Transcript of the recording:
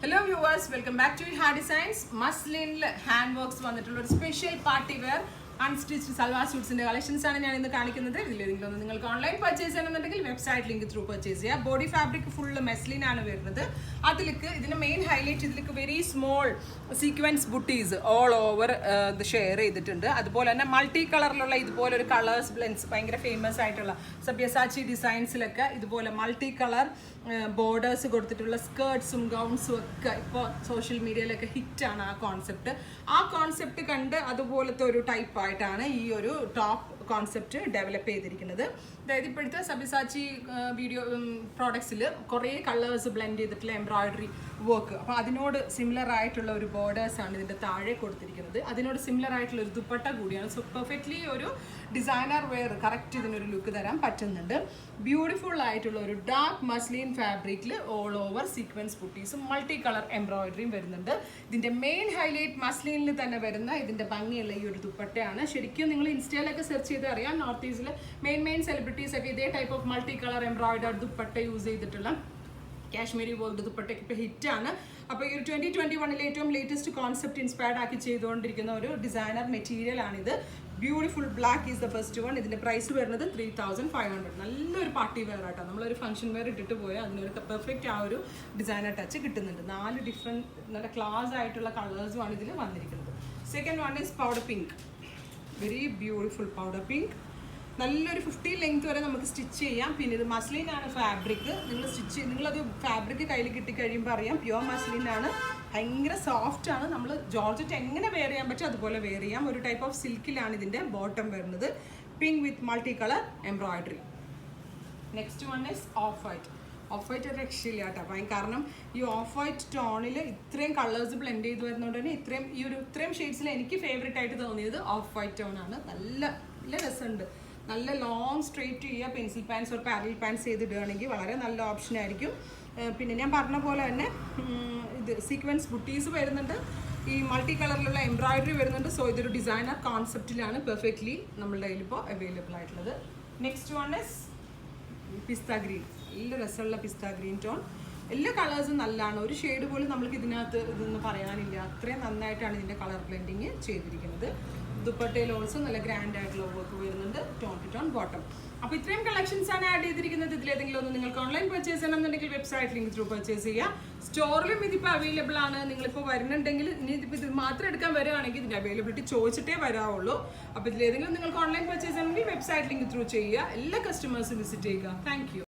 Hello viewers, welcome back to Hard Designs. Muslin handworks വന്നിട്ടുള്ള ഒരു special party wear unstitched salwar സ്യൂട്ട്സിന്റെ collections ആണ് ഞാൻ ഇന്ന് കാണിക്കുന്നത്. ഇതിലേതെങ്കിലും നിങ്ങൾക്ക് ഓൺലൈൻ പർച്ചേസ് ചെയ്യണമെന്നുണ്ടെങ്കിൽ വെബ്സൈറ്റ് ലിങ്ക് ത്രൂ പർച്ചേസ് ചെയ്യാം. ബോഡി ഫാബ്രിക് ഫുള്ള് മെസ്ലിൻ ആണ് വരുന്നത്. അതിലേക്ക് ഇതിന്റെ മെയിൻ ഹൈലൈറ്റ് ഇതിലേക്ക് very small sequins buttis all over ഇത് ഷെയർ ചെയ്തിട്ടുണ്ട്. അതുപോലെ തന്നെ മൾട്ടി കളറിലുള്ള ഇതുപോലെ ഒരു കളേഴ്സ് ബ്ലെൻസ് ഭയങ്കര ഫേമസ് ആയിട്ടുള്ള സബ്യസാച്ചി ഡിസൈൻസിലൊക്കെ ഇതുപോലെ മൾട്ടി കളർ ബോർഡേഴ്സ് കൊടുത്തിട്ടുള്ള സ്കേർട്സും ഗൗൺസും ഒക്കെ ഇപ്പോൾ സോഷ്യൽ മീഡിയയിലൊക്കെ ഹിറ്റാണ് ആ കോൺസെപ്റ്റ് കണ്ട് അതുപോലത്തെ ഒരു ടൈപ്പ് ആയിട്ടാണ് ഈ ഒരു ടോപ്പ് കോൺസെപ്റ്റ് ഡെവലപ്പ് ചെയ്തിരിക്കുന്നത്. അതായത് ഇപ്പോഴത്തെ സബ്യസാച്ചി വീഡിയോ പ്രോഡക്ട്സിൽ കുറേ കളേഴ്സ് ബ്ലെൻഡ് ചെയ്തിട്ടുള്ള എംബ്രോയിഡറി വർക്ക്, അപ്പോൾ അതിനോട് സിമിലർ ആയിട്ടുള്ള ഒരു ബോർഡേഴ്സാണ് ഇതിൻ്റെ താഴെ കൊടുത്തിരിക്കുന്നത്. അതിനോട് സിമിലർ ആയിട്ടുള്ള ഒരു ദുപ്പട്ട കൂടിയാണ്. സോ പെർഫെക്റ്റ്ലി ഒരു ഡിസൈനർ വെയർ കറക്റ്റ് ഇതിനൊരു ലുക്ക് തരാൻ പറ്റുന്നുണ്ട്. ബ്യൂട്ടിഫുൾ ആയിട്ടുള്ള ഒരു ഡാർക്ക് മസ്ലിൻ ഫാബ്രിക്കിൽ ഓൾ ഓവർ സീക്വൻസ് ബുട്ടീസും മൾട്ടി കളർ എംബ്രോയിഡറിയും വരുന്നുണ്ട്. ഇതിൻ്റെ മെയിൻ ഹൈലൈറ്റ് മസ്ലിനിൽ തന്നെ വരുന്ന ഇതിൻ്റെ ഭംഗിയുള്ള ഈ ഒരു ദുപ്പട്ടയാണ്. ശരിക്കും നിങ്ങൾ ഇൻസ്റ്റയിലൊക്കെ സെർച്ച് ചെയ്ത് അറിയാം, നോർത്ത് ഈസ്റ്റിൽ മെയിൻ സെലിബ്രിറ്റീസ് ഒക്കെ ഇതേ type of multi colour embroidered dupatta use ചെയ്തിട്ടുള്ള കാശ്മീരി വർക്ക് ദുപ്പട്ടയ്ക്ക് ഇപ്പോൾ ഹിറ്റാണ്. അപ്പോൾ ഈ ഒരു 2021 ഏറ്റവും ലേറ്റസ്റ്റ് കോൺസെപ്റ്റ് ഇൻസ്പയർഡ് ആക്കി ചെയ്തുകൊണ്ടിരിക്കുന്ന ഒരു ഡിസൈനർ മെറ്റീരിയൽ ആണിത്. Beautiful black is the first one. ഇതിൻ്റെ പ്രൈസ് വരുന്നത് 3500. നല്ലൊരു പാർട്ടി വെയർ ആട്ടോ. നമ്മളൊരു ഫംഗ്ഷൻ വെയർ ഇട്ടിട്ട് പോയാൽ അതിനൊരു പെർഫെക്റ്റ് ആ ഒരു ഡിസൈനർ ടച്ച് കിട്ടുന്നുണ്ട്. 4 ഡിഫറെൻറ്റ് നല്ല ക്ലാസ് ആയിട്ടുള്ള കളേഴ്സുമാണ് ഇതിൽ വന്നിരിക്കുന്നത്. Second one is powder pink. Very beautiful powder pink. നല്ലൊരു 50 ലെങ്ത് വരെ നമുക്ക് സ്റ്റിച്ച് ചെയ്യാം. പിന്നെ ഇത് മസ്ലിനാണ് ഫാബ്രിക്. നിങ്ങളത് ഫാബ്രിക് കയ്യിൽ കിട്ടിക്കഴിയുമ്പോൾ അറിയാം പ്യുവർ മസ്ലിനാണ്. ഭയങ്കര സോഫ്റ്റ് ആണ്. നമ്മൾ ജോർജറ്റ് എങ്ങനെ വെയർ ചെയ്യാൻ പറ്റും അതുപോലെ വെയർ ചെയ്യാം. ഒരു ടൈപ്പ് ഓഫ് സിൽക്കിലാണ് ഇതിൻ്റെ ബോട്ടം വരുന്നത്. Pink with multi colour embroidery. Next one is of white. Of white ഒരു രക്ഷയില്ല കേട്ടോ. കാരണം ഈ ഓഫ് വൈറ്റ് ടോണിൽ ഇത്രയും കളേഴ്സ് ബ്ലെൻഡ് ചെയ്ത് വരുന്നതുകൊണ്ട് തന്നെ ഇത്രയും ഷെയ്ഡ്സിൽ എനിക്ക് ഫേവറേറ്റ് ആയിട്ട് തോന്നിയത് ഓഫ് വൈറ്റ് ടോൺ ആണ്. നല്ല രസമുണ്ട്. നല്ല ലോങ് സ്ട്രെയിറ്റ് ചെയ്യുക, പെൻസിൽ പാൻസ് ഒരു പാരൽ പാൻസ് ചെയ്തിടുകയാണെങ്കിൽ വളരെ നല്ല ഓപ്ഷൻ ആയിരിക്കും. പിന്നെ ഞാൻ പറഞ്ഞ പോലെ തന്നെ ഇത് സീക്വൻസ് ബുട്ടീസ് വരുന്നുണ്ട്, ഈ മൾട്ടി കളറിലുള്ള എംബ്രോയിഡറി വരുന്നുണ്ട്. സോ ഇതൊരു ഡിസൈനർ കോൺസെപ്റ്റിലാണ് പെർഫെക്റ്റ്ലി നമ്മളുടെ കയ്യിൽ ഇപ്പോൾ അവൈലബിൾ ആയിട്ടുള്ളത്. Next one is pista green. നല്ല രസമുള്ള പിസ്ത ഗ്രീൻ ടോൺ. എല്ലാ കളേഴ്സും നല്ലതാണ്. ഒരു ഷെയ്ഡ് പോലും നമ്മൾക്ക് ഇതിനകത്ത് ഇതൊന്നും പറയാനില്ല. അത്രയും നന്നായിട്ടാണ് ഇതിൻ്റെ കളർ ബ്ലെൻഡിങ് ചെയ്തിരിക്കുന്നത്. ദുപ്പട്ടയിൽ ഓൾസോ നല്ല ഗ്രാൻഡ് ആയിട്ടുള്ള വർക്ക് വരുന്നുണ്ട്. Tone to tone bottom. അപ്പോൾ ഇത്രയും കളക്ഷൻസ് ആണ് ആഡ് ചെയ്തിരിക്കുന്നത്. ഇതിലേതെങ്കിലും ഒന്ന് നിങ്ങൾക്ക് ഓൺലൈൻ പർച്ചേസ് ചെയ്യണമെന്നുണ്ടെങ്കിൽ വെബ്സൈറ്റ് ലിങ്ക് ത്രൂ പർച്ചേസ് ചെയ്യാം. സ്റ്റോറിലും ഇതിപ്പോൾ അവൈലബിൾ ആണ്. നിങ്ങളിപ്പോൾ വരുന്നുണ്ടെങ്കിൽ ഇനി ഇതിപ്പോൾ ഇത് മാത്രം എടുക്കാൻ വരികയാണെങ്കിൽ ഇതിൻ്റെ അവൈലബിലിറ്റി ചോദിച്ചിട്ടേ വരാവുള്ളൂ. അപ്പോൾ ഇതിലേതെങ്കിലും നിങ്ങൾക്ക് ഓൺലൈൻ പർച്ചേസ് ചെയ്യണമെങ്കിൽ വെബ്സൈറ്റ് ലിങ്ക് ത്രൂ ചെയ്യുക. എല്ലാ കസ്റ്റമേഴ്സും വിസിറ്റ് ചെയ്യുക. Thank you.